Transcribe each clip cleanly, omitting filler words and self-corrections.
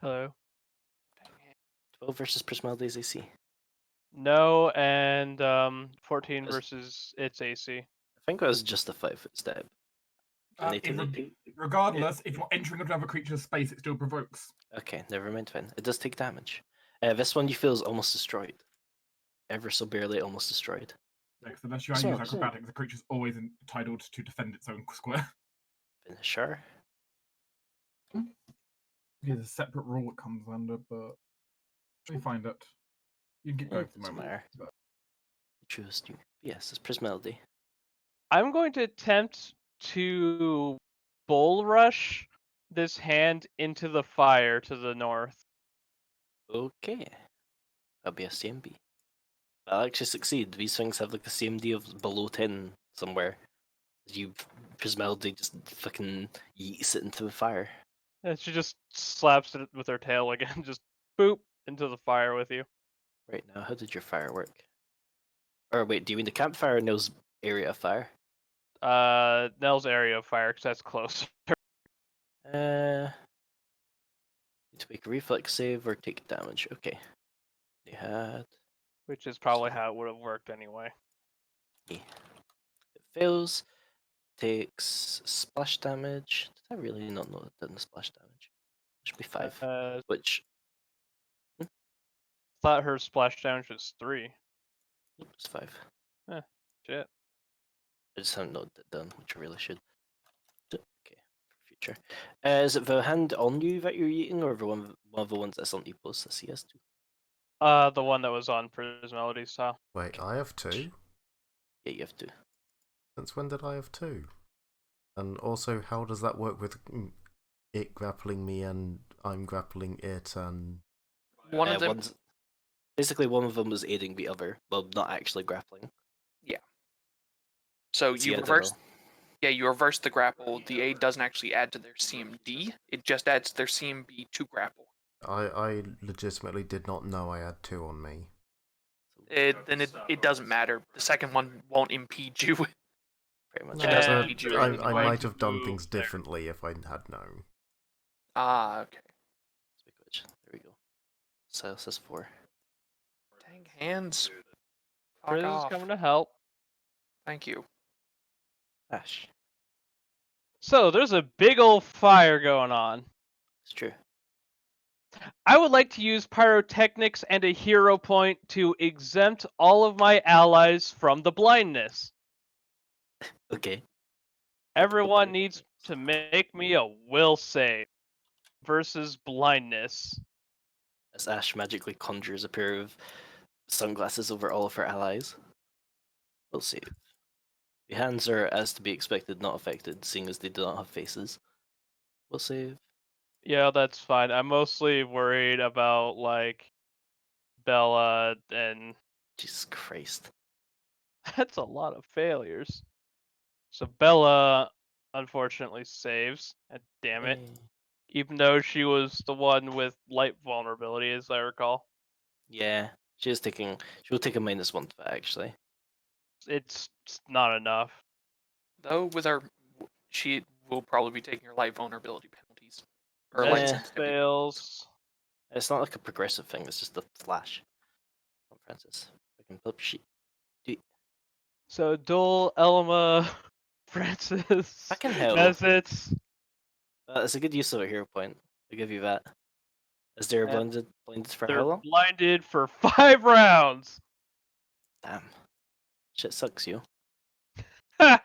Hello. 12 versus Prismality's AC. No, and 14 Yes. versus its AC. I think it was just a 5-foot step. And they Regardless, if you're entering another creature's space, it still provokes. Okay, never mind then. It does take damage. This one you feel is almost destroyed. Ever so barely almost destroyed. Because unless you use So- acrobatics, the creature's always entitled to defend its own square. Finisher. There's a separate rule it comes under, but let me find it. You can keep going for the Doesn't moment. matter. but- Choose to. Yes, it's Prismality. I'm going to attempt to bull rush this hand into the fire to the north. Okay. That'll be a CMB. That'll actually succeed. These things have like a CMD of below 10 somewhere. You Prismality just fucking yeets it into the fire. And she just slaps it with her tail again, just boop into the fire with you. Right now, how did your fire work? Or wait, do you mean the campfire or Nell's area of fire? Nell's area of fire, because that's close. Need to make a reflex save or take damage. Okay. They had. Which is probably how it would have worked anyway. It fails. Takes splash damage. Did I really not know it did the splash damage? It should be 5. Which. Thought her splash damage was 3. Nope, it's 5. Shit. I just haven't noted it down, which I really should. Okay, for future. Is it the hand on you that you're eating, or the one of the ones that's on Epos, the CS2? The one that was on Prismality's style. Wait, I have 2? Yeah, you have to. Since when did I have 2? And also, how does that work with it grappling me and I'm grappling it and... One of them... Basically, one of them was aiding the other, well, not actually grappling. Yeah. So you reverse... Yeah, you reverse the grapple. The aid doesn't actually add to their CMD. It just adds to their CMB to grapple. I legitimately did not know I had 2 on me. It doesn't matter. The second one won't impede you. Pretty much. I might have done things differently if I had known. Ah, okay. There we go. Silas is 4. Dang hands. Priz is coming to help. Thank you. Ash. So, there's a big old fire going on. It's true. I would like to use pyrotechnics and a hero point to exempt all of my allies from the blindness. Okay. Everyone needs to make me a will save versus blindness. As Ash magically conjures a pair of sunglasses over all of her allies. Will save. The hands are, as to be expected, not affected, seeing as they do not have faces. Will save. Yeah, that's fine. I'm mostly worried about, like, Bella and... Jesus Christ. That's a lot of failures. So Bella, unfortunately, saves. Damn it. Even though she was the one with light vulnerability, as I recall. Yeah, she'll take a -1 to that, actually. It's not enough. Though, with her, she will probably be taking her light vulnerability penalties. Or Yeah. light sensitivity. Fails. It's not like a progressive thing, it's just a flash. From Francis. I can pull up your sheet. So Dole, Elma, Francis, Fucking hell. Nesbits. That's a good use of a hero point. I'll give you that. Is there blinded for how long? Blinded for 5 rounds. Damn. Shit sucks, you. For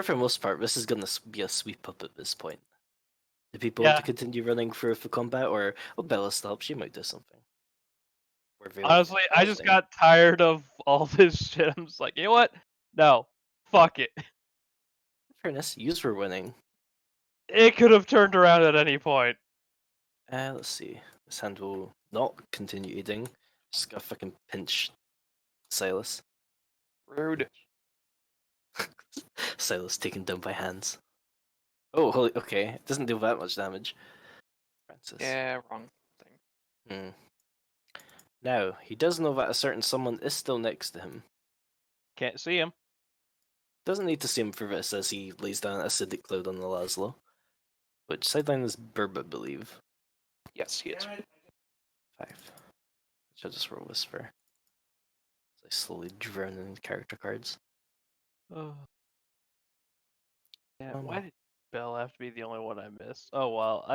the most part, this is gonna be a sweep up at this point. Do people want to continue running through for combat, or Bella stops? She might do something. Honestly, I just got tired of all this shit. I'm just like, you know what? No, fuck it. In fairness, yous were winning. It could have turned around at any point. Let's see. This hand will not continue eating. Just gotta fucking pinch Silas. Rude. Silas taken down by hands. Oh, holy, okay. It doesn't do that much damage. Francis. Yeah, wrong thing. Now, he does know that a certain someone is still next to him. Can't see him. Doesn't need to see him for this as he lays down an acidic cloud on the Laszlo. Which sideline is Burb, I believe. Yes, he is. 5. Should just roll Whisper. As I slowly drown in character cards. Oh. Yeah, Um, why did Bell have to be the only one I missed? Oh well,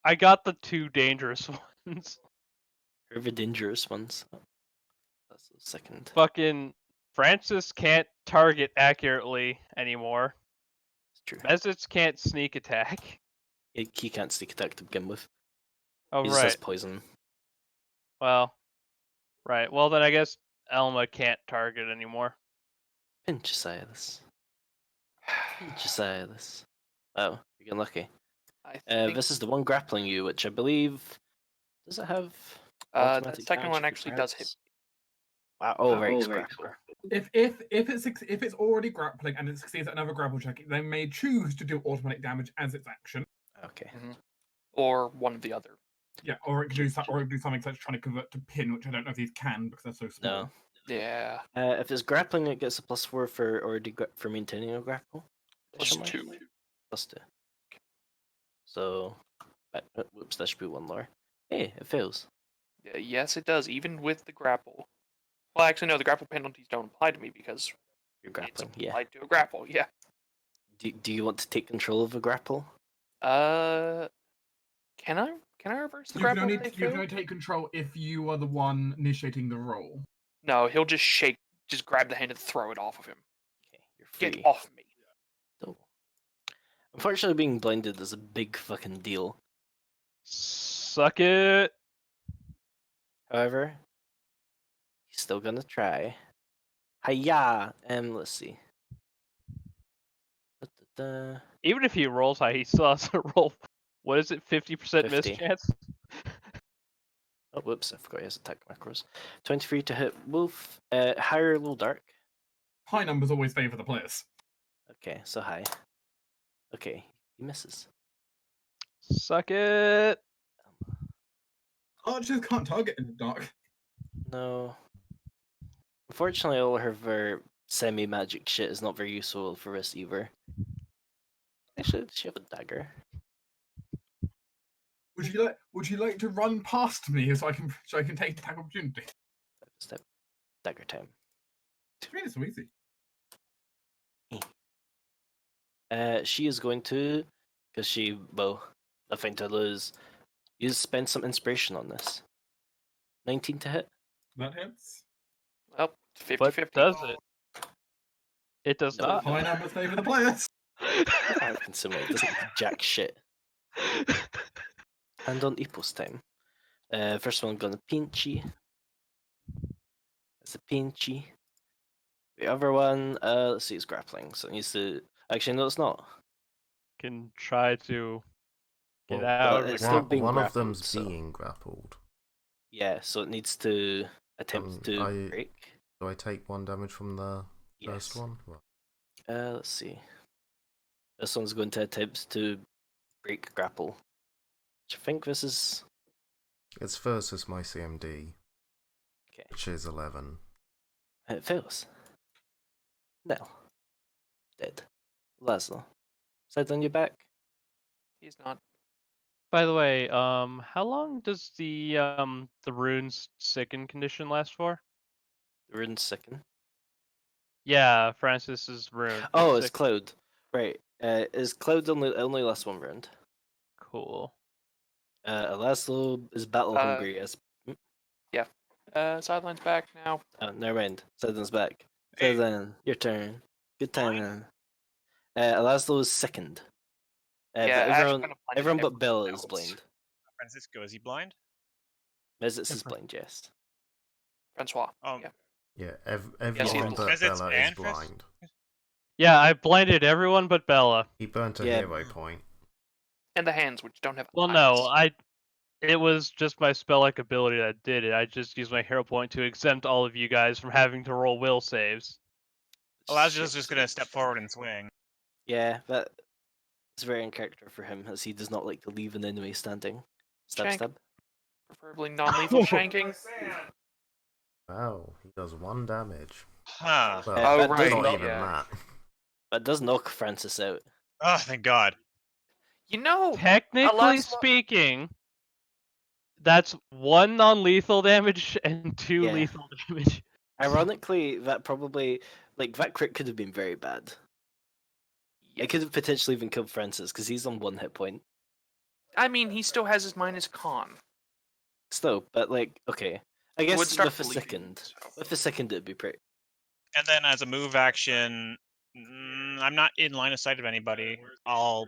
I got the 2 dangerous ones. Or the dangerous ones. That's the second. Fucking Francis can't target accurately anymore. It's true. Mesits can't sneak attack. He can't sneak attack to begin with. Oh He just has right. poison. Well, right. Well then I guess Elma can't target anymore. Pinch Silas. Pinch Silas. Oh, you're getting lucky. I think This is the one grappling you, which I believe... Does it have... that automatic second damage one for actually does hit. parries? Wow, oh, right, it's grapple. If it's already grappling and it succeeds at another grapple check, they may choose to do automatic damage as its action. Okay. Or one or the other. Yeah, or it could do something such as trying to convert to pin, which I don't know if these can because they're so small. No. Yeah. If it's grappling, it gets a +4 for for maintaining a grapple. +2. +2. So, whoops, that should be one lower. Hey, it fails. Yes, it does, even with the grapple. Well, actually, no, the grapple penalties don't apply to me because You're it's grappling, yeah. applied to a grapple, yeah. Do you want to take control of a grapple? Can I reverse the You can grapple only if they you can fail? only take control if you are the one initiating the roll. No, he'll just just grab the hand and throw it off of him. Okay, you're free. Get off me. So, unfortunately, being blinded is a big fucking deal. Suck it. However, he's still gonna try. Hiya! Let's see. Da-da-da. Even if he rolls high, he still has to roll. What is it? 50% miss 50. chance. Oh, whoops! I forgot he has attack macros. 23 to hit Wolf. Higher, low, dark. High numbers always favour the players. Okay, so high. Okay, he misses. Suck it. Archers can't target in the dark. No. Unfortunately, all of her semi-magic shit is not very useful for this either. Actually, does she have a dagger? Would you like to run past me so I can take attack opportunity? Step. Dagger time. I mean, it's so easy. She is going to, because nothing to lose. Spend some inspiration on this. 19 to hit. That hits. Well, But 50-50. does it? It does No. not. High numbers favour the players. I can simulate. It doesn't do jack shit. And on Epos time. First one gonna pinchy. That's a pinchy. The other one, let's see, it's grappling, so it needs to. Actually, no, it's not. Can try to get Well, out. it's of still the being one of grappled, them's so- being grappled. Yeah, so it needs to attempt to break. Do I take 1 damage from the Yes. first one? Well, Let's see. This one's going to attempt to break grapple. Which I think this is. it's versus my CMD, Okay. which is 11. It fails. Nell. Dead. Laszlo. Side on your back. He's not. By the way, how long does the rune's sicken condition last for? The rune's second. Yeah, Francis's rune. Oh, it's Sick- Cloud. Right. Is Cloud only lasts 1 round? Cool. Laszlo is battle hungry as. Sideline's back now. Oh, never mind. Siden's back. Hey. Siden, your turn. Good time, Mine? man. Laszlo is second. Yeah, but Ash everyone, kinda blinded everyone but everyone Bella is else. blind. Francisco, is he blind? Mezitz is blind, yes. Francois. Oh, Yeah. Yeah, Yes, everyone he's but blind. Bella is And Fris- blind. Yeah, I blinded everyone but Bella. He burnt a Yeah. hero point. And the hands, which don't have Well, eyes. no, it was just my spell-like ability that did it. I just used my hero point to exempt all of you guys from having to roll will saves. Elijah's just gonna step forward and swing. Yeah, that is very in character for him, as he does not like to leave an enemy standing. Stab, Shank. stab. Preferably non-lethal shanking. Wow, he does 1 damage. Huh. Well, Oh, that right, does not knock, even yeah. that. that does knock Francis out. Oh, thank God. You know, Technically Alas- speaking, that's 1 non-lethal damage and 2 Yeah. lethal damage. Ironically, that probably that crit could have been very bad. yeah. It could have potentially even killed Francis because he's on 1 hit point. I mean, he still has his minus con. Still, but okay. I It guess would start with a bleeding, second, so. with a second, it'd be pretty. And then as a move action, I'm not in line of sight of anybody. Not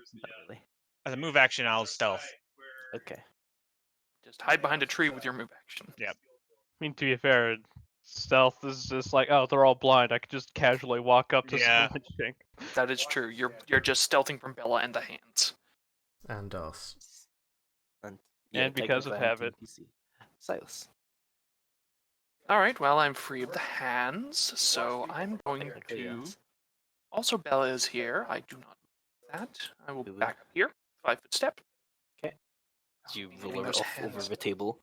really. As a move action, I'll stealth. Okay. Just hide behind a tree with your move action. I mean, to be fair, stealth is just like, oh, they're all blind. I could just casually walk up to Yeah. someone and shank. That is true. You're just stealthing from Bella and the hands. And us. And because of technically, I'm habit. TPC. Silas. All right. Well, I'm free of the hands, so I'm going Technically, to. yes. Also, Bella is here. I do not know that. I will Ooh. back up here. 5-foot step. As you Hitting roll her those off over hands. the table.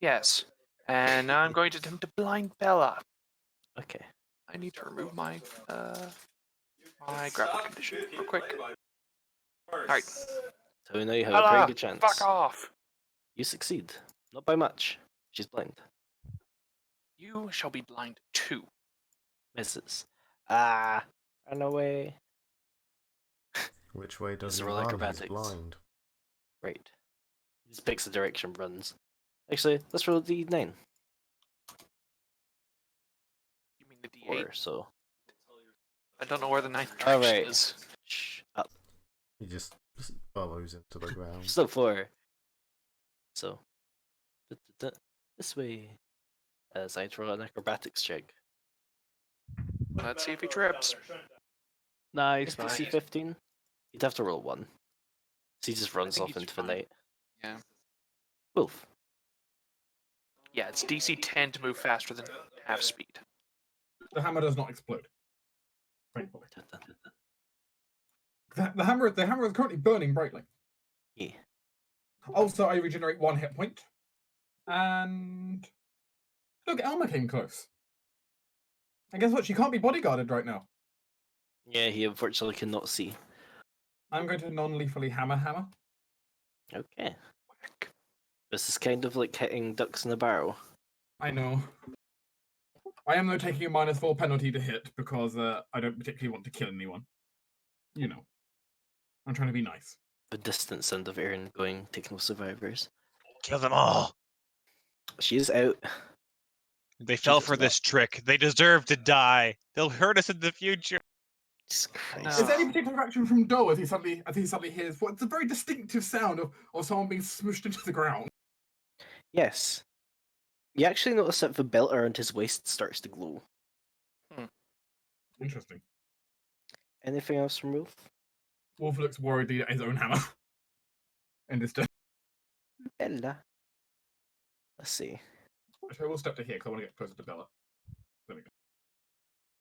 Yes. And now I'm going to attempt to blind Bella. Okay. I need to remove my my grapple condition real quick. Alright. So we know you have a Bella, pretty good chance. fuck off. You succeed. Not by much. She's blind. You shall be blind too. Misses. Ah, run away. Which way does It's he roll run? He's acrobatics. blind. Right. He just picks the direction, runs. Actually, let's roll D9. You mean the D8? Or so. I don't know where the ninth All direction right. is. Shh. Up. He just burrows into the ground. Still 4. So. This way. As I roll an acrobatics check. Let's see if he trips. Nice, If DC nice. 15, you'd have to roll 1. So he just runs think off he's into the fine. night. Yeah. Wolf. Yeah, it's DC 10 to move faster than half speed. The hammer does not explode. Thankfully. Dun, dun, dun, dun. The hammer is currently burning brightly. Yeah. Also, I regenerate 1 hit point. And look, Elma came close. And guess what? She can't be bodyguarded right now. Yeah, he unfortunately cannot see. I'm going to non-lethally hammer. Okay. This is kind of like hitting ducks in a barrel. I know. I am though taking a -4 penalty to hit because I don't particularly want to kill anyone. You know. I'm trying to be nice. The distant sound of Aaron going, taking survivors. Kill them all. She is out. They fell does for not. this trick. They deserve to die. They'll hurt us in the future. Jesus Christ. Is there any particular reaction from Doe as he suddenly hears what's a very distinctive sound of someone being smooshed into the ground? Yes. You actually notice that the belt around his waist starts to glow. Interesting. Anything else from Wolf? Wolf looks worriedly at his own hammer. And this turn. Bella. Let's see. I will step to here because I want to get closer to Bella. There we go.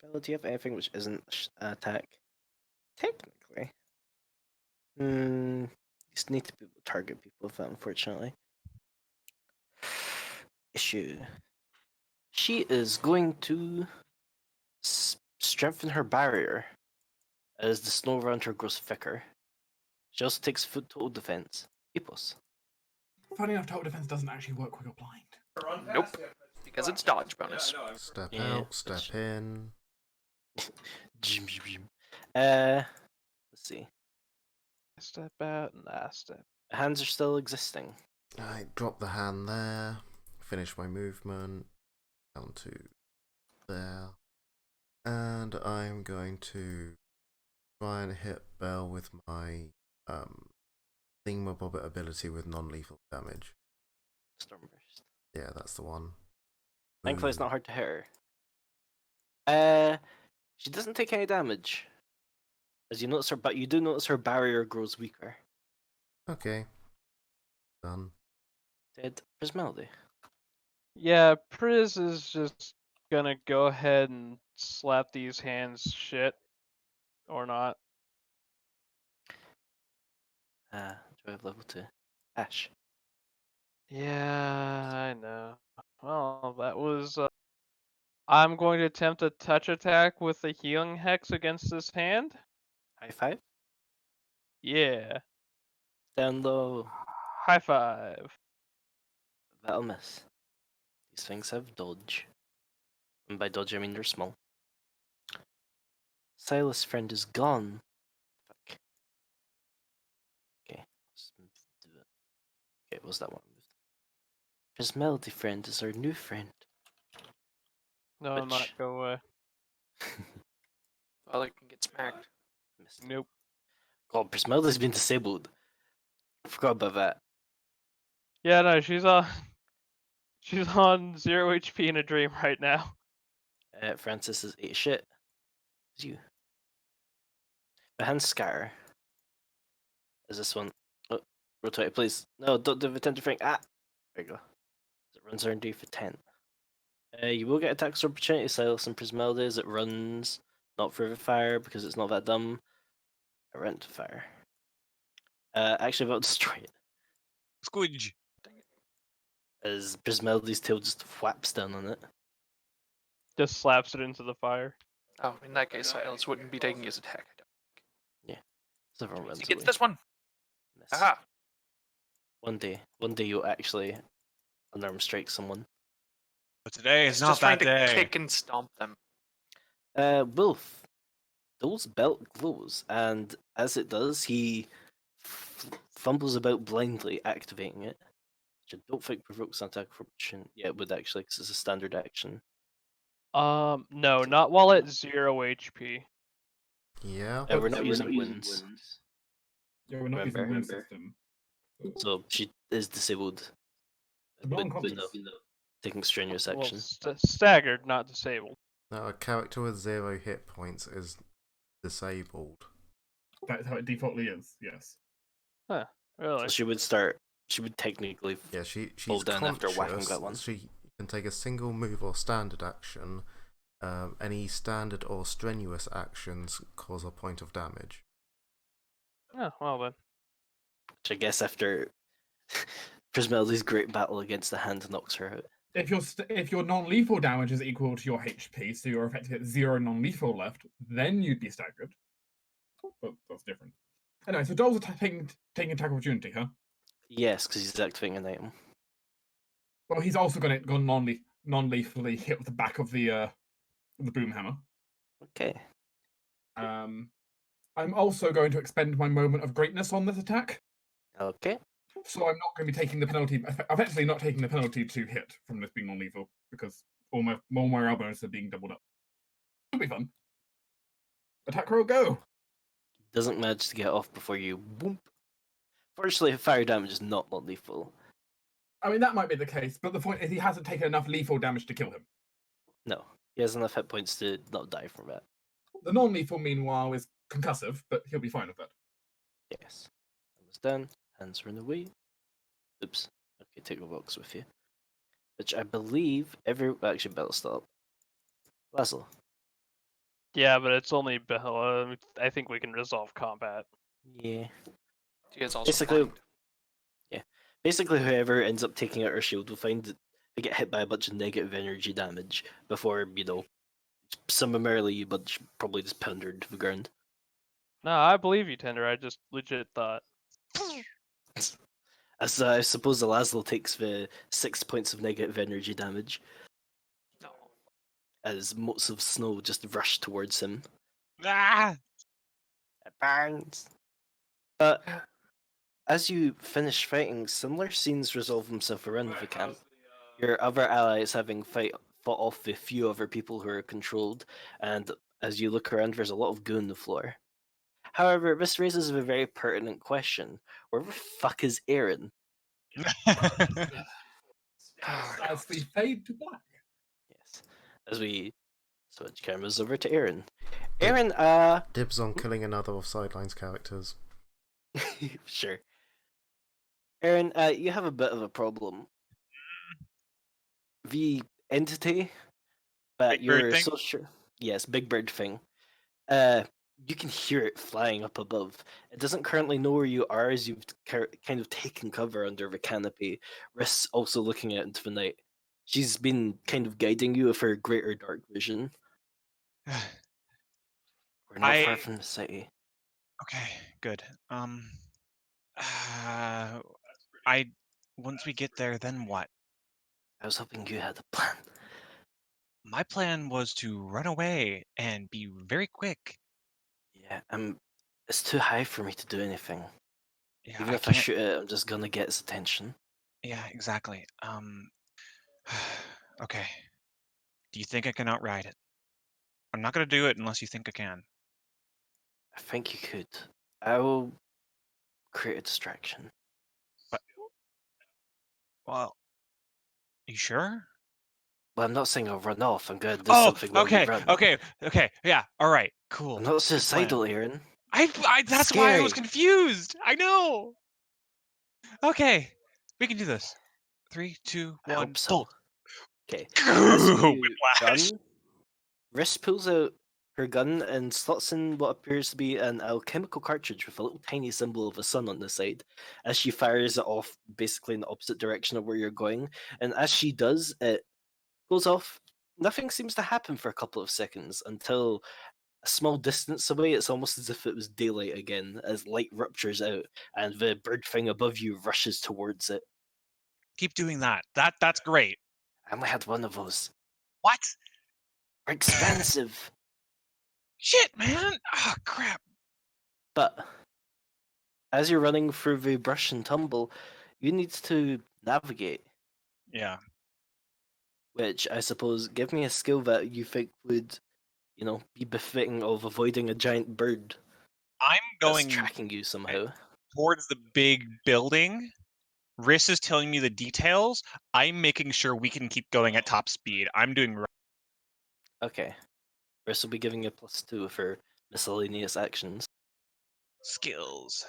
Bella, do you have anything which isn't attack? Technically. You just need to be able to target people with that, unfortunately. Issue. She is going to strengthen her barrier as the snow around her grows thicker. She also takes foot total defense. Epos. Funny enough, total defense doesn't actually work when you're blind. Nope. Because it's dodge bonus. Step Yeah, out, step in. Let's see. Step out and I step. Hands are still existing. I drop the hand there. Finish my movement. Down to there. And I'm going to try and hit Bell with my Thingamabobbit ability with non-lethal damage. Stormburst. Yeah, that's the one. Thankfully, it's Boom. not hard to hit her. She doesn't take any damage. As you notice her, but you do notice her barrier grows weaker. Okay. Done. Dead Prismelody. Yeah, Priz is just gonna go ahead and slap these hands shit. Or not. Do I have level 2? Ash. Yeah, I know. Well, that was. I'm going to attempt a touch attack with the healing hex against this hand. High 5? Yeah. Down low. High five. That'll miss. These things have dodge. And by dodge, I mean they're small. Silas' friend is gone. Fuck. Okay. Let's move to it. Okay, what's that one? His melody friend is our new friend. No, I'm not. Which- Go away. Well, it can get smacked. Missed. Nope. God, Prismelda's been disabled. Forgot about that. Yeah, no, she's on. She's on 0 HP in a dream right now. Francis is 8 shit. It's you. Behind Scar. Is this one? Oh, rotate, please. No, don't do the tender thing. Ah! There you go. It runs R&D for 10. You will get attacks of opportunity, Silas and Prismelda, as it runs not for fire because it's not that dumb. I ran to fire. Actually, about destroy it. Squidge. As Prismelda's tail just whaps down on it. Just slaps it into the fire. Oh, in that case, Silas wouldn't be taking his attack. So everyone runs He gets away. this one. Miss. Aha! One day you'll actually unarmed strike someone. But today is He's not just trying that to day. kick and stomp them. Wolf, Dole's belt glows, and as it does, he fumbles about blindly, activating it. Which I don't think provokes an attack of opportunity. Yeah, it would actually, because it's a standard action. No, not while at 0 HP. Yeah. We're not using winds, Yeah, we're not using Remember. wind system. so she is disabled. Not But, unconscious. taking strenuous Well, action. staggered, not disabled. Now, a character with 0 hit points is disabled. That's how it defaultly is, yes. Really? So she would start. She would technically. Yeah, she's Fall down after conscious. whacking that one. She can take a single move or standard action. Any standard or strenuous actions cause a point of damage. Oh, well then. Which I guess after Prismelda's great battle against the hand knocks her out. If your non-lethal damage is equal to your HP, so you're effectively at 0 non-lethal left, then you'd be staggered. But that's different. Anyway, so Dole's taking attack opportunity, huh? Yes, because he's activating an item. Well, he's also going to go non-lethally hit with the back of the boom hammer. Okay. I'm also going to expend my moment of greatness on this attack, Okay. so I'm not going to be taking the penalty. I'm actually not taking the penalty to hit from this being non-lethal because all my morale bonuses are being doubled up. It'll be fun. Attack roll, go! Doesn't manage to get off before you boom. Fortunately, fire damage is not lethal. I mean, that might be the case, but the point is he hasn't taken enough lethal damage to kill him. No, he has enough hit points to not die from that. The non-lethal, meanwhile, is concussive, but he'll be fine with that. Yes. Almost done. Hands run away. Oops. Okay, take the box with you. Which I believe actually Bella's still up. Lazzle. Yeah, but it's only Bella. I think we can resolve combat. Yeah. He is also Basically, blind. Basically, whoever ends up taking out her shield will find that they get hit by a bunch of negative energy damage before, summarily you bunch probably just pounded to the ground. No, I believe you, Tender. I just legit thought. As I suppose the Laszlo takes the 6 points of negative energy damage No. as motes of snow just rush towards him. Ah! It burns. As you finish fighting, similar scenes resolve themselves around the camp. Your other allies having fought off the few other people who are controlled, and as you look around, there's a lot of goo on the floor. However, this raises a very pertinent question. Where the fuck is Aaron? As we fade to black. Yes. As we switch cameras over to Aaron. Aaron, Dibs on killing another of Sideline's characters. sure. Aaron, you have a bit of a problem. The entity that Big bird you're thing? so sure. Yes, big bird thing. You can hear it flying up above. It doesn't currently know where you are as you've kind of taken cover under the canopy. Riss also looking out into the night. She's been kind of guiding you with her greater dark vision. We're not far from the city. Okay, good. Once we get there, then what? I was hoping you had a plan. My plan was to run away and be very quick. Yeah, it's too high for me to do anything. Yeah, Even I if I can't. shoot it, I'm just gonna get his attention. Yeah, exactly. Okay. Do you think I can outride it? I'm not gonna do it unless you think I can. I think you could. I will create a distraction. But, well, you sure? Well, I'm not saying I'll run off. I'm gonna do Oh, something while you okay, run. okay. Yeah, all right, I'm cool. not Good plan. suicidal, Aaron. That's why I was Scary. confused. I know. Okay, we can do this. 3, 2, I 1, hope so. bolt. Okay. As you Whiplash. run, Riss pulls out her gun and slots in what appears to be an alchemical cartridge with a little tiny symbol of a sun on the side. As she fires it off, basically in the opposite direction of where you're going, and as she does, it goes off. Nothing seems to happen for a couple of seconds until a small distance away. It's almost as if it was daylight again, as light ruptures out and the bird thing above you rushes towards it. Keep doing that. That's great. I only had one of those. What? They're expensive. Shit, man. Oh, crap. But as you're running through the brush and tumble, you need to navigate, Yeah. which I suppose give me a skill that you think would, be befitting of avoiding a giant bird I'm that's going tracking you somehow. towards the big building. Riss is telling me the details. I'm making sure we can keep going at top speed. I'm doing Okay. Chris will be giving you a +2 for miscellaneous actions. skills.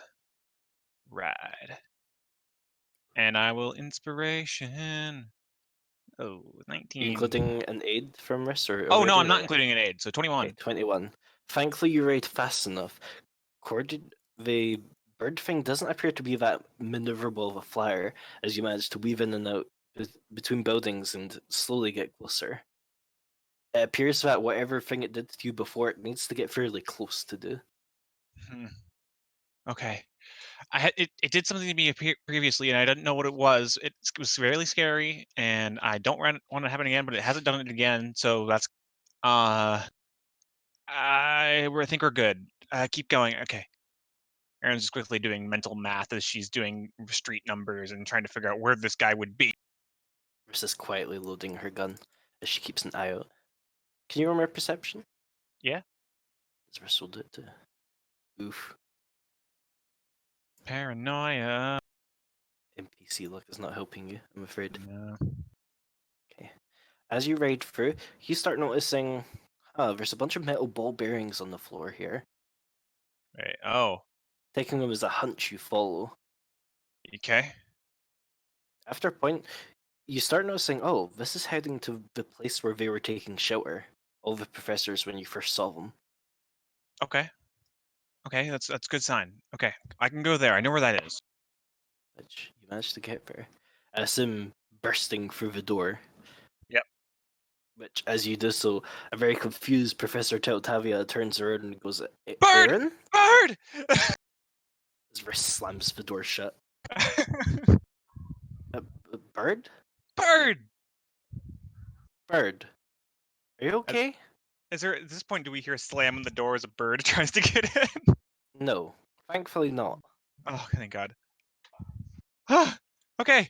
Ride. And I will inspiration. Oh, 19. Including an aid from Riss or Oh, no, already, I'm not or- including an aid. So 21. Okay, 21. Thankfully, you ride fast enough. The bird thing doesn't appear to be that maneuverable of a flyer, as you manage to weave in and out between buildings and slowly get closer. It appears that whatever thing it did to you before, it needs to get fairly close to do. Okay. It did something to me previously, and I didn't know what it was. It was really scary, and I don't want to happen again. But it hasn't done it again, so that's I think we're good. Keep going. Okay. Erin's just quickly doing mental math as she's doing street numbers and trying to figure out where this guy would be. Riss is quietly loading her gun as she keeps an eye out. Can you remember perception? Yeah. As Riss will do it too. Oof. Paranoia. NPC luck is not helping you, I'm afraid. No. Okay. As you ride through, you start noticing, there's a bunch of metal ball bearings on the floor here. Wait, oh. Taking them as a hunch, you follow. Okay. After a point, you start noticing, oh, this is heading to the place where they were taking shelter. All the professors when you first saw them. Okay. Okay, that's a good sign. Okay, I can go there. I know where that is. Which you managed to get there. As him bursting through the door. Yep. Which, as you do so, a very confused Professor Teltavia turns around and goes, Bird! Aaron? Bird! His wrist slams the door shut. Bird? Bird! Bird. Are you okay? Is there at this point do we hear slam on the door as a bird tries to get in? No. Thankfully not. Oh, thank God. Okay.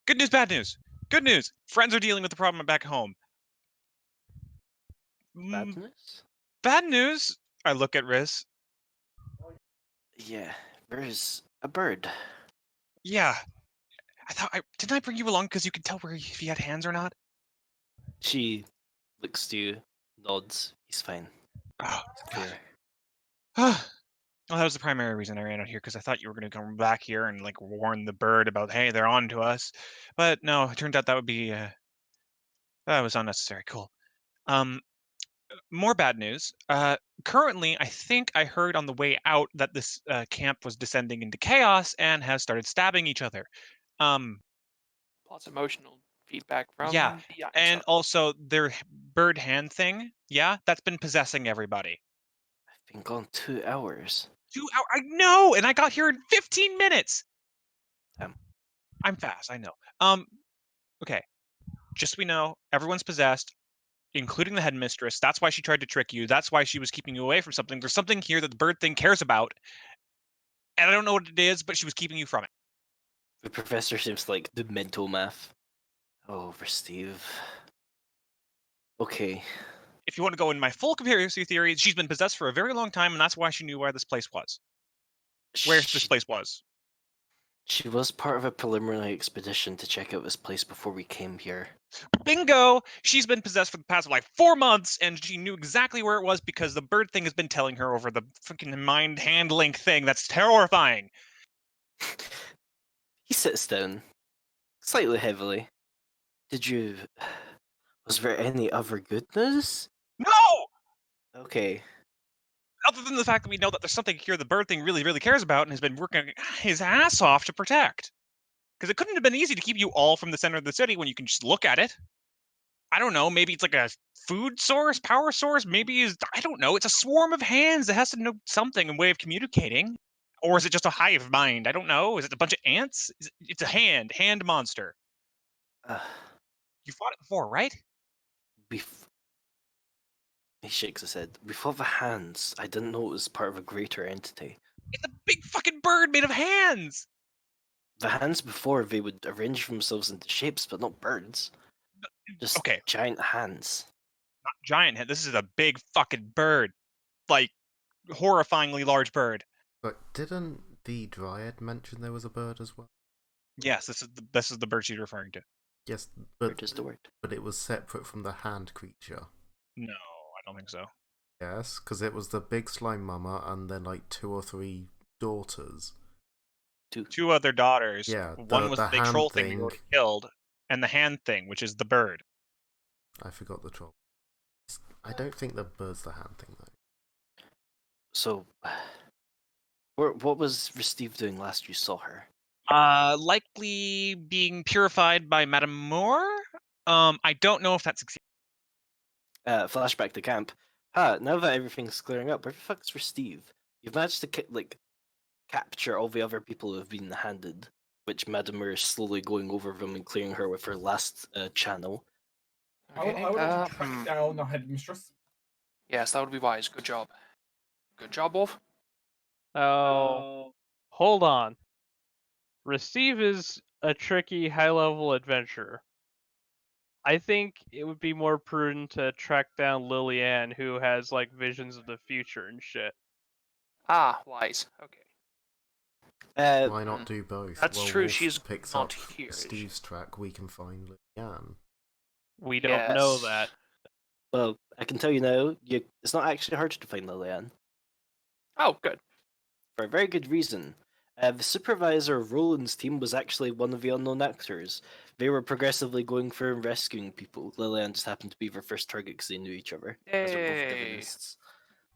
Good news, bad news. Good news. Friends are dealing with the problem back home. Bad news? Bad news. I look at Riz. Yeah, there's a bird. Yeah. Didn't I bring you along because you could tell if he had hands or not? She looks to you, nods. He's fine. Oh, It's clear. well, that was the primary reason I ran out here because I thought you were going to come back here and like warn the bird about, hey, they're on to us. But no, it turned out that would be that was unnecessary. Cool. More bad news. Currently, I think I heard on the way out that this camp was descending into chaos and has started stabbing each other. Lots of emotional feedback from Yeah, the and outside. also their bird hand thing. Yeah, that's been possessing everybody. I've been gone 2 hours. 2 hours. I know, and I got here in 15 minutes. Damn. I'm fast. I know. Okay. Just so we know, everyone's possessed, including the headmistress. That's why she tried to trick you. That's why she was keeping you away from something. There's something here that the bird thing cares about, and I don't know what it is, but she was keeping you from it. The professor seems to like the mental math. Oh, for Steve. Okay. If you want to go in my full conspiracy theory, she's been possessed for a very long time, and that's why she knew where this place was. Where this place was. She was part of a preliminary expedition to check out this place before we came here. Bingo! She's been possessed for the past like 4 months, and she knew exactly where it was because the bird thing has been telling her over the freaking mind hand link thing. That's terrifying. He sits down, slightly heavily. Was there any other good news? No! Okay. Other than the fact that we know that there's something here the bird thing really, really cares about and has been working his ass off to protect. Because it couldn't have been easy to keep you all from the center of the city when you can just look at it. I don't know, maybe it's like a food source, power source, I don't know, it's a swarm of hands that has to know something, a way of communicating. Or is it just a hive mind? I don't know. Is it a bunch of ants? It's a hand monster. Uh, You fought it before, right? He shakes his head. We fought the hands. I didn't know it was part of a greater entity. It's a big fucking bird made of hands! The hands before, they would arrange themselves into shapes, but not birds. Just Okay, giant hands. not giant head. This is a big fucking bird. Like, horrifyingly large bird. But didn't the Dryad mention there was a bird as well? Yes, this is the bird she's referring to. Yes, Bird is the word. but it was separate from the hand creature. No, I don't think so. Yes, because it was the big slime mama and then like 2 or 3 daughters. Two other daughters. Yeah, One was the the big hand troll thing we thing. already killed, and the hand thing, which is the bird. I forgot the troll. I don't think the bird's the hand thing though. So, what was Steve doing last you saw her? Likely being purified by Madame Moore. I don't know if that succeeded. Flashback to camp. Now that everything's clearing up, where the fuck's for Steve? You've managed to capture all the other people who have been handed, which Madame Moore is slowly going over them and clearing her with her last channel. Okay, I would like to track down the headmistress. Yes, that would be wise. Good job. Good job, Wolf. Oh, hold on. Receive is a tricky high-level adventurer. I think it would be more prudent to track down Lillian, who has like visions of the future and shit. Ah, wise. Okay. Why not do both? That's well, true, Wolf she's picks not up here, is she? Steve's track. We can find Lillian. We don't know Yes. that. Well, I can tell you now, it's not actually hard to find Lillian. Oh, good. For a very good reason. The supervisor of Roland's team was actually one of the unknown actors. They were progressively going for and rescuing people. Lillian just happened to be their first target because they knew each other. As they're both Yay. divinists.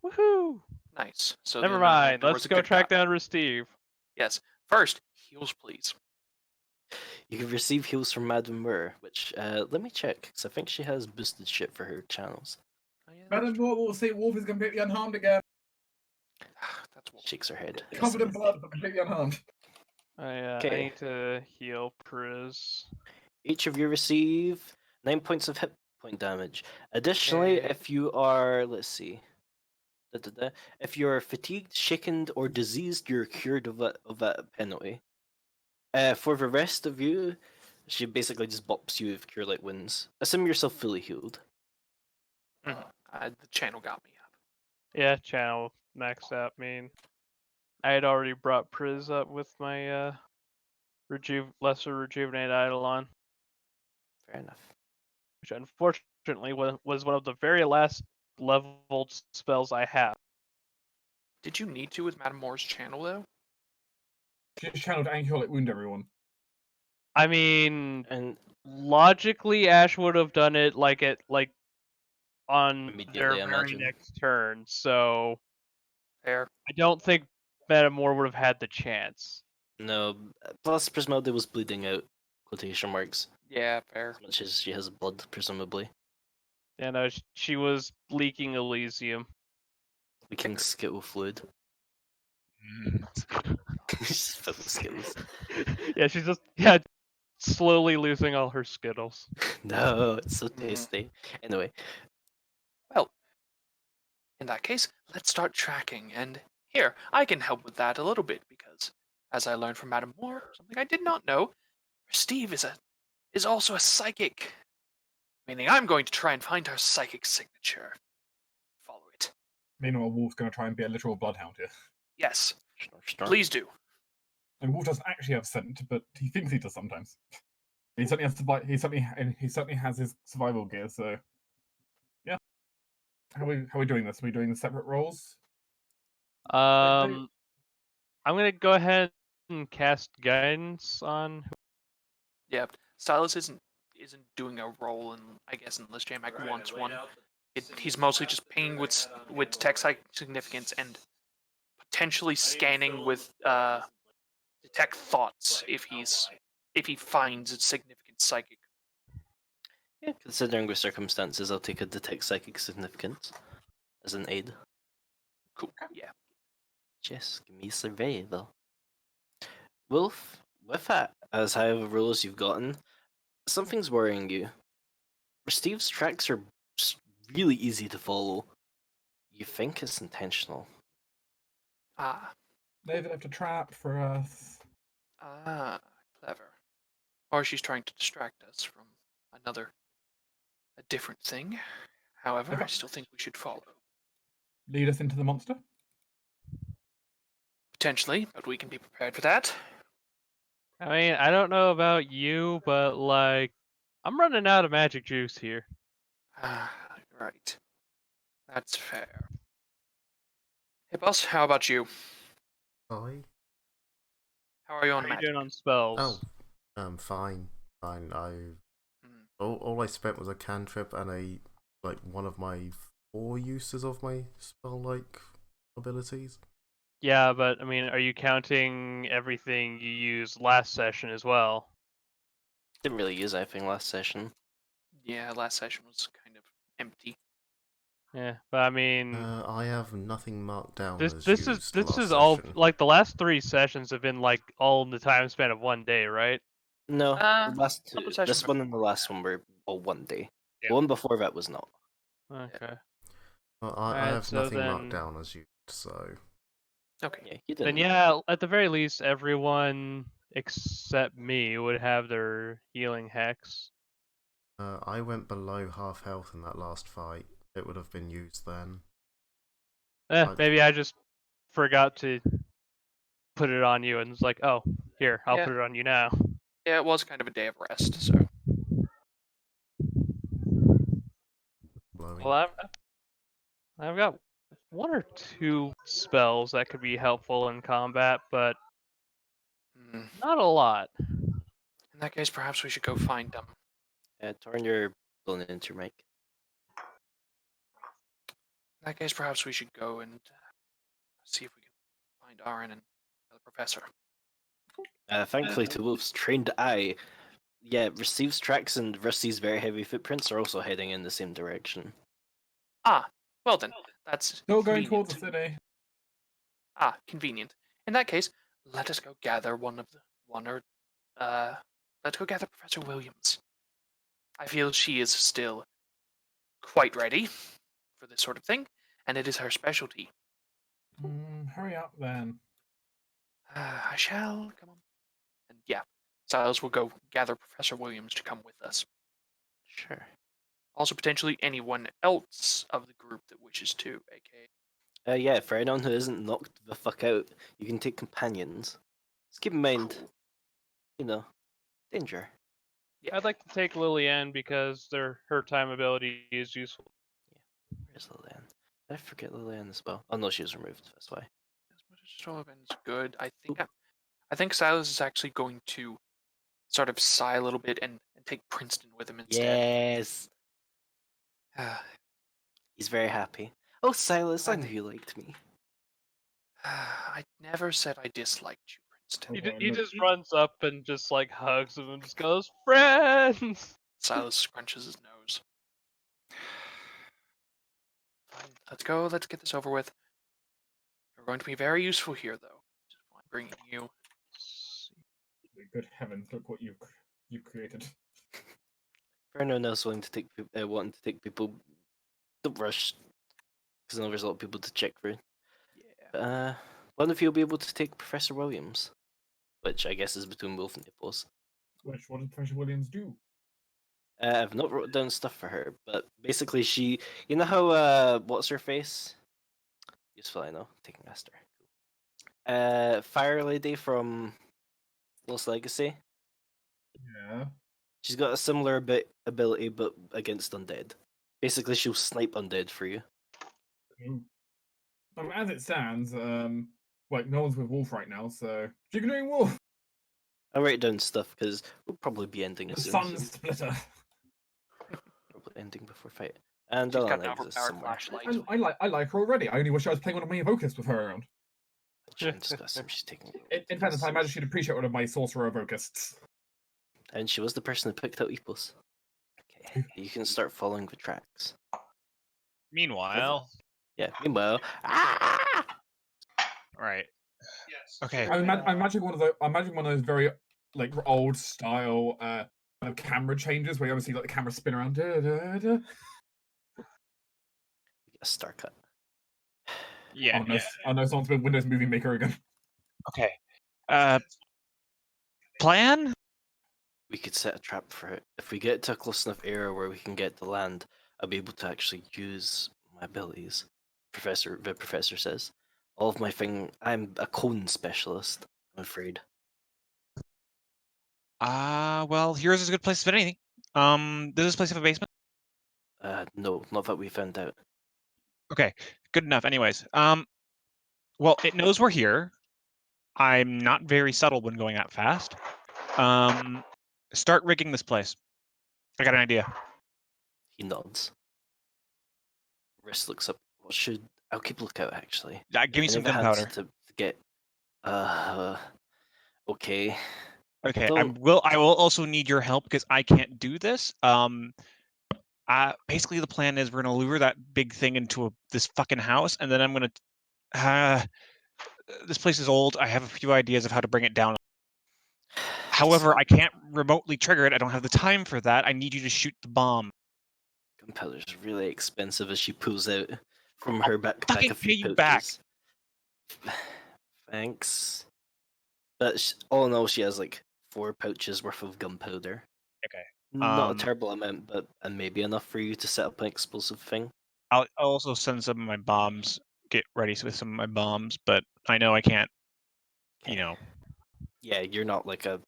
Woohoo! Nice. So Never then, mind. there Let's was a go good track guy. down Receive. Yes. First, heals, please. You can receive heals from Madame Moore, which, let me check, because I think she has boosted shit for her channels. Oh, yeah, Madam Moore will say Wolf is completely unharmed again. that's Wolf. Shakes her head. Covered in blood, but completely unharmed. I Okay. need to heal Priz. Each of you receive 9 points of hit point damage. Additionally, Okay. if you are, let's see, if you are fatigued, shaken, or diseased, you're cured of that penalty. For the rest of you, she basically just bops you with Cure Light Wounds. Assume yourself fully healed. The channel got me up. Yeah, channel maxed out. I had already brought Priz up with my lesser rejuvenate Eidolon, Fair enough. which unfortunately was one of the very last leveled spells I have. Did you need to with Madame Moore's channel, though? She just channeled and Cure Light Wound everyone. I mean, And logically, Ash would have done it on Immediately, their I very imagine. next turn. So Fair. I don't think Metamore would have had the chance. no, plus Prismelda was bleeding out, quotation marks, Yeah, fair. as much as she has blood, presumably. And she was leaking Elysium. Leaking skittle fluid. Just full of Skittles. Yeah, she's just slowly losing all her Skittles. No, it's so Mm. tasty. Anyway, Well, in that case, let's start tracking. And here, I can help with that a little bit because, as I learned from Madam Moore, something I did not know, Steve is also a psychic. Meaning, I'm going to try and find her psychic signature. Follow it. Meanwhile, Wolf's going to try and be a literal bloodhound here. Yes, snort. please do. And Wolf doesn't actually have scent, but he thinks he does sometimes. He certainly has he certainly has his survival gear. So, yeah. How are we doing this? Are we doing the separate roles? I'm gonna go ahead and cast guidance on. Yeah, Stylus isn't doing a role in, I guess, unless J-Mac wants one. He's mostly just pinging with detect psychic significance and potentially scanning with detect thoughts if he finds it significant psychic. Yeah, considering the circumstances, I'll take a detect psychic significance as an aid. Cool. Yeah. Just give me a survey, though. Wolf, with that, as high of a roll as you've gotten, something's worrying you. Steve's tracks are really easy to follow. You think it's intentional. Ah. They've left a trap for us. Ah. Clever. Or she's trying to distract us from a different thing. However, I still think we should follow. Lead us into the monster? Potentially, but we can be prepared for that. I mean, I don't know about you, but like, I'm running out of magic juice here. Ah, right. That's fair. Hey, boss, how about you? Sorry? How are you How on are you magic? doing on spells? Oh, fine. Fine. Hmm. All I spent was a cantrip and one of my 4 uses of my spell-like abilities. Yeah, but I mean, are you counting everything you used last session as well? Didn't really use anything last session. Yeah, last session was kind of empty. Yeah, but I mean, I have nothing marked down this as this used is last all session. like the last 3 sessions have been like all in the time span of 1 day, right? No, the last couple two. sessions This one and the last one were all 1 day. Yeah. The one before that was not. Okay. Well, I Alright, have so nothing marked then- down as used, so... Okay. Yeah, you Then didn't. yeah, at the very least, everyone except me would have their healing hex. I went below half health in that last fight. It would have been used then. Maybe I just forgot to put it on you and it's like, oh, here, I'll Yeah. put it on you now. Yeah, it was kind of a day of rest, so. Blowing. Well, I've got 1 or 2 spells that could be helpful in combat, but Hmm. not a lot. In that case, perhaps we should go find them. Turn your blown into your mic. In that case, perhaps we should go and see if we can find Aaron and the professor. Thankfully, to Wolf's trained eye, yeah, Receive's tracks and Rusty's very heavy footprints are also heading in the same direction. Ah, well then, that's Still going convenient. towards the city. Ah, convenient. In that case, let us go gather let's go gather Professor Williams. I feel she is still quite ready for this sort of thing, and it is her specialty. Hurry up then. I shall. Come on. And yeah, Silas will go gather Professor Williams to come with us. Sure. Also, potentially anyone else of the group that wishes to, aka. Yeah, for anyone who isn't knocked the fuck out, you can take companions. Just keep in mind, danger. Yeah. I'd like to take Lillian because her time ability is useful. Where's Lillian? Did I forget Lillian as well? Oh no, she was removed, that's why. It's good. I think Silas is actually going to sort of sigh a little bit and take Princeton with him instead. Yes! He's very happy. Oh, Silas, I knew you liked me. I never said I disliked you, Princeton. He just runs up and just like hugs him and just goes, "Friends!" Silas scrunches his nose. Fine, let's go. Let's get this over with. You're going to be very useful here, though. Which is why I'm bringing you. Good heavens! Look what you've created. For anyone else wanting to take people, don't rush, because I know there's a lot of people to check through. Yeah. One of you will be able to take Professor Williams, which I guess is between Wolf and Nipples. What did Professor Williams do? I've not wrote down stuff for her, but basically she, you know how what's her face? Useful, I know. Taking Master. Cool. Fire Lady from Lost Legacy. Yeah. She's got a similar ability, but against undead. Basically, she'll snipe undead for you. As it stands, like no one's with Wolf right now, so Jiggling Wolf. I'll write down stuff because we'll probably be ending The soon. sun splitter. Probably ending before fight. And She's I'll got an exist overpowered somewhere. flashlight. I like her already. I only wish I was playing one of my Evocus with her around. She can discuss them. She's taking. In fairness, I imagine she'd appreciate one of my sorcerer Evocists. And she was the person who picked out Epos. Okay, you can start following the tracks. Meanwhile, Yeah. Meanwhile, right. Okay. I imagine one of those very like old style camera changes where you obviously let the camera spin around. A star cut. Yeah. Oh no, someone's been Windows Movie Maker again. Okay. Plan? We could set a trap for it. If we get to a close enough area where we can get to land, I'll be able to actually use my abilities. The professor says. All of my I'm a cone specialist, I'm afraid. Well, here's a good place to fit anything. Does this place have a basement? No, not that we found out. Okay, good enough. Anyways, well, it knows we're here. I'm not very subtle when going that fast. Start rigging this place. I got an idea. He nods. Wrist looks up. I'll keep a lookout actually. Give me some Never had gunpowder. to get. Okay. Okay, Don't- I will also need your help because I can't do this. Basically the plan is we're gonna lure that big thing into this fucking house, and then I'm gonna. This place is old. I have a few ideas of how to bring it down. However, I can't remotely trigger it. I don't have the time for that. I need you to shoot the bomb. Gunpowder's really expensive as she pulls out from I'll her backpack fucking a few pay you pouches. back. Thanks. But all in all, she has like 4 pouches worth of gunpowder. Okay. Not a terrible amount, but maybe enough for you to set up an explosive thing. I'll also send some of my bombs. Get ready with some of my bombs, but I know I can't. You know. Yeah, you're not like a.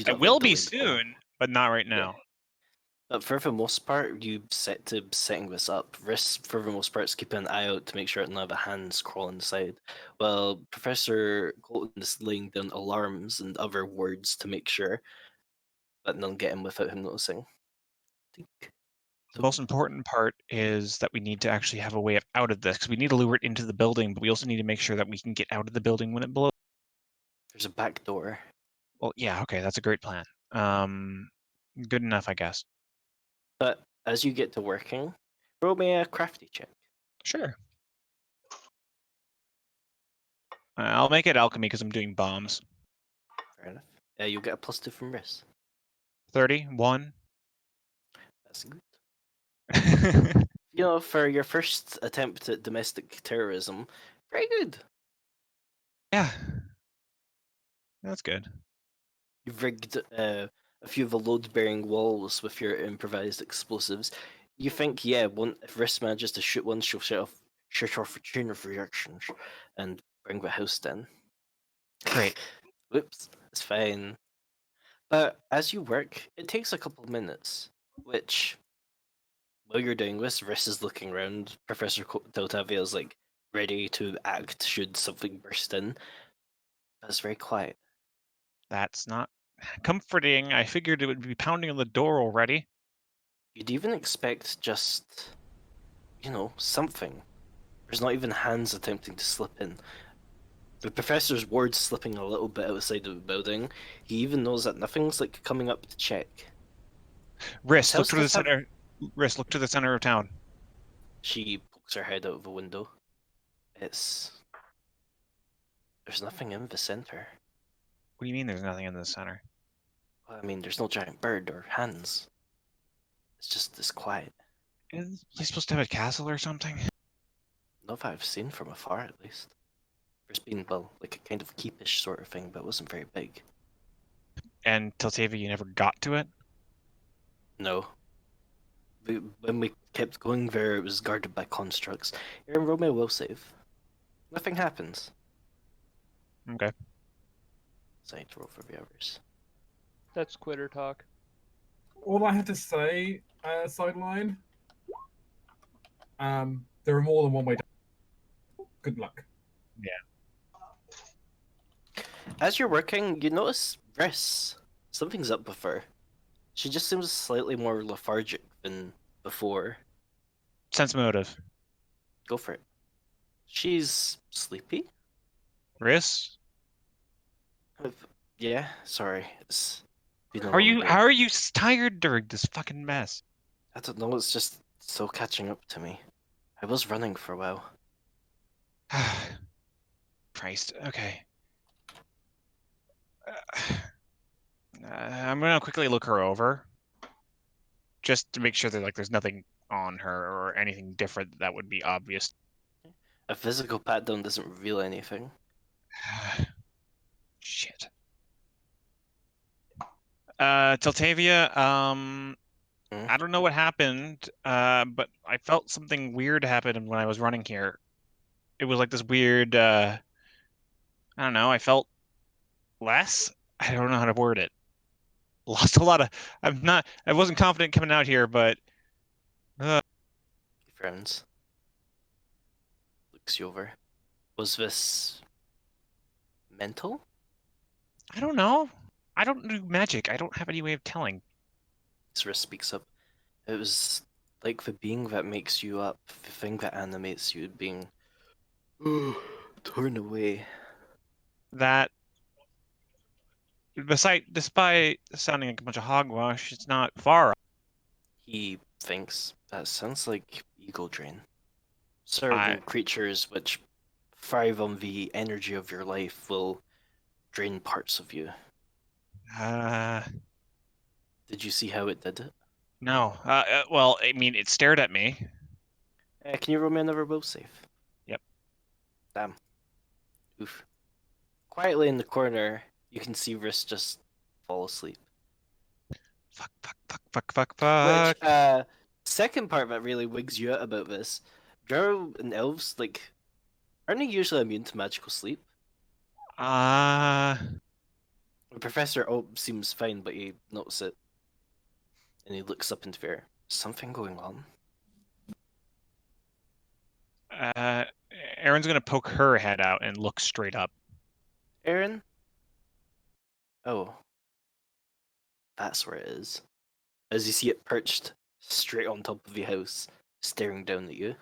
I will be soon, but not right now. But for the most part, you set to setting this up. Risk, for the most part, is keeping an eye out to make sure that none of the hands crawl inside. Well, Professor Colton is laying down alarms and other words to make sure that none get in without him noticing. The most important part is that we need to actually have a way out of this, because we need to lure it into the building, but we also need to make sure that we can get out of the building when it blows. There's a back door. Well, yeah, okay, that's a great plan. Good enough, I guess. But as you get to working, roll me a crafty check. Sure. I'll make it alchemy because I'm doing bombs. Fair enough. You'll get a +2 from Riss. 31. That's good. You know, for your first attempt at domestic terrorism, very good. Yeah. That's good. You've rigged a few of the load-bearing walls with your improvised explosives. You think, yeah, if Riss manages to shoot one, she'll shoot off a chain of reactions and bring the house down. Great. Whoops, it's fine. But as you work, it takes a couple of minutes, which, while you're doing this, Riss is looking around. Professor Deltavia is like ready to act should something burst in. But it's very quiet. That's not comforting. I figured it would be pounding on the door already. You'd even expect just, something. There's not even hands attempting to slip in. The professor's ward's slipping a little bit outside of the building. He even knows that nothing's like coming up to check. Riss, look to the center. Riss, look to the center of town. She pokes her head out of the window. There's nothing in the center. What do you mean there's nothing in the center? Well, I mean, there's no giant bird or hands. It's just this quiet. Is this place supposed to have a castle or something? Not that I've seen from afar, at least. There's been, well, like a kind of keepish sort of thing, but it wasn't very big. And Tiltavia, you never got to it? No. When we kept going there, it was guarded by constructs. Aaron, roll me a will save. Nothing happens. Okay. So I need to roll for the others. That's quitter talk. All I have to say, sideline. There are more than one way down. Good luck. As you're working, you notice Riss. Something's up with her. She just seems slightly more lethargic than before. Sense motive. Go for it. She's sleepy? Riss? Yeah, sorry. It's been a How are you? long day. How are you tired during this fucking mess? I don't know, it's just so catching up to me. I was running for a while. Christ. Okay. I'm gonna quickly look her over, just to make sure that there's nothing on her or anything different that would be obvious. A physical pat down doesn't reveal anything. Shit. Tiltavia, I don't know what happened, but I felt something weird happen when I was running here. It was like this weird, I don't know, I felt less? I don't know how to word it. Lost a lot of, I wasn't confident coming out here, but... Friends. Looks you over. Was this mental? I don't know. I don't do magic. I don't have any way of telling. Sris speaks up. It was like the being that makes you up, the thing that animates you being torn away. That, despite sounding like a bunch of hogwash, it's not far. He thinks that sounds like ego drain. Certain creatures which thrive on the energy of your life will drain parts of you. Did you see how it did it? No. Well, I mean, it stared at me. Can you roll me another will save? Yep. Damn. Oof. Quietly in the corner, you can see Riss just fall asleep. Fuck. Which, second part that really wigs you out about this, Drow and elves, aren't they usually immune to magical sleep? The professor seems fine, but you notice it. And he looks up into the air. Something going on? Erin's gonna poke her head out and look straight up. Aaron? Oh. That's where it is. As you see it perched straight on top of the house, staring down at you.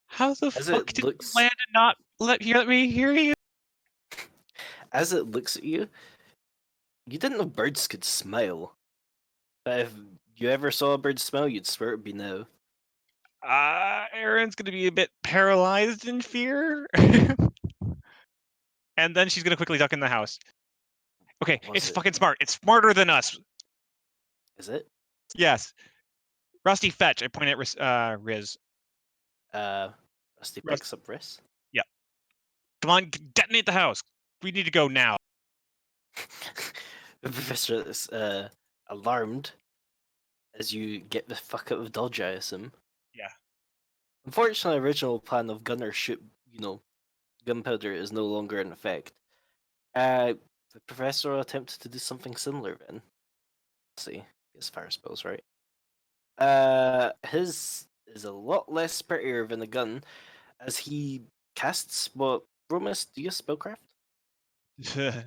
How the As fuck it did looks- you land and not let me hear you? As it looks at you, you didn't know birds could smile. But if you ever saw a bird smile, you'd swear it'd be now. Erin's gonna be a bit paralyzed in fear. And then she's gonna quickly duck in the house. Okay, it's fucking smart. It's smarter than us. Is it? Yes. Rusty, fetch. I point at Riz. Rusty picks up Riss. Yep. Come on, detonate the house. We need to go now. The professor is alarmed as you get the fuck out of Dodge, I assume. Yeah. Unfortunately, original plan of gunner shoot, gunpowder is no longer in effect. The professor attempted to do something similar then. Let's see. His fire spells, right? His is a lot less prettier than a gun, as he casts Romus, do you use spellcraft?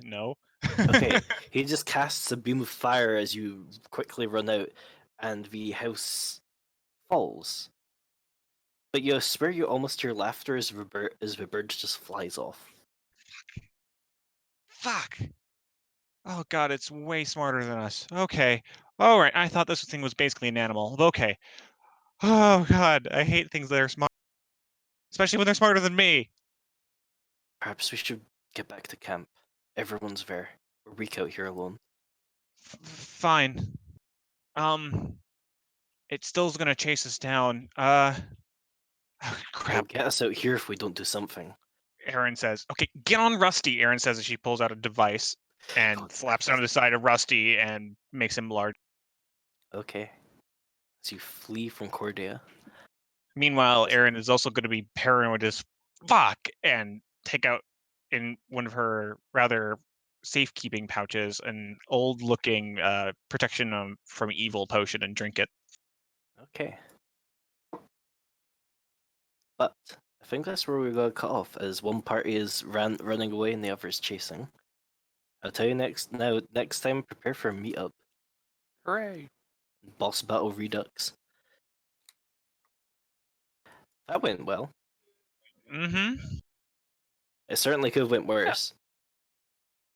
No. Okay, he just casts a beam of fire as you quickly run out, and the house falls. But you swear you almost hear laughter as the bird just flies off. Fuck. Oh god, it's way smarter than us. Okay. Alright, I thought this thing was basically an animal. Okay. Oh god, I hate things that are smart. Especially when they're smarter than me. Perhaps we should get back to camp. Everyone's there. We're weak out here alone. Fine. It still's gonna chase us down. It'll Crap. get us out here if we don't do something. Aaron says, "Okay, get on Rusty." Aaron says as she pulls out a device and God, slaps it on the side of Rusty and makes him large. Okay. As you flee from Cordia. Meanwhile, Aaron is also going to be paranoid as fuck and take out in one of her rather safekeeping pouches an old-looking protection from evil potion and drink it. Okay. But I think that's where we got cut off, as one party is running away and the other is chasing. I'll tell you next time prepare for a meetup. Hooray! Boss battle redux. That went well. Mm-hmm. It certainly could have went worse.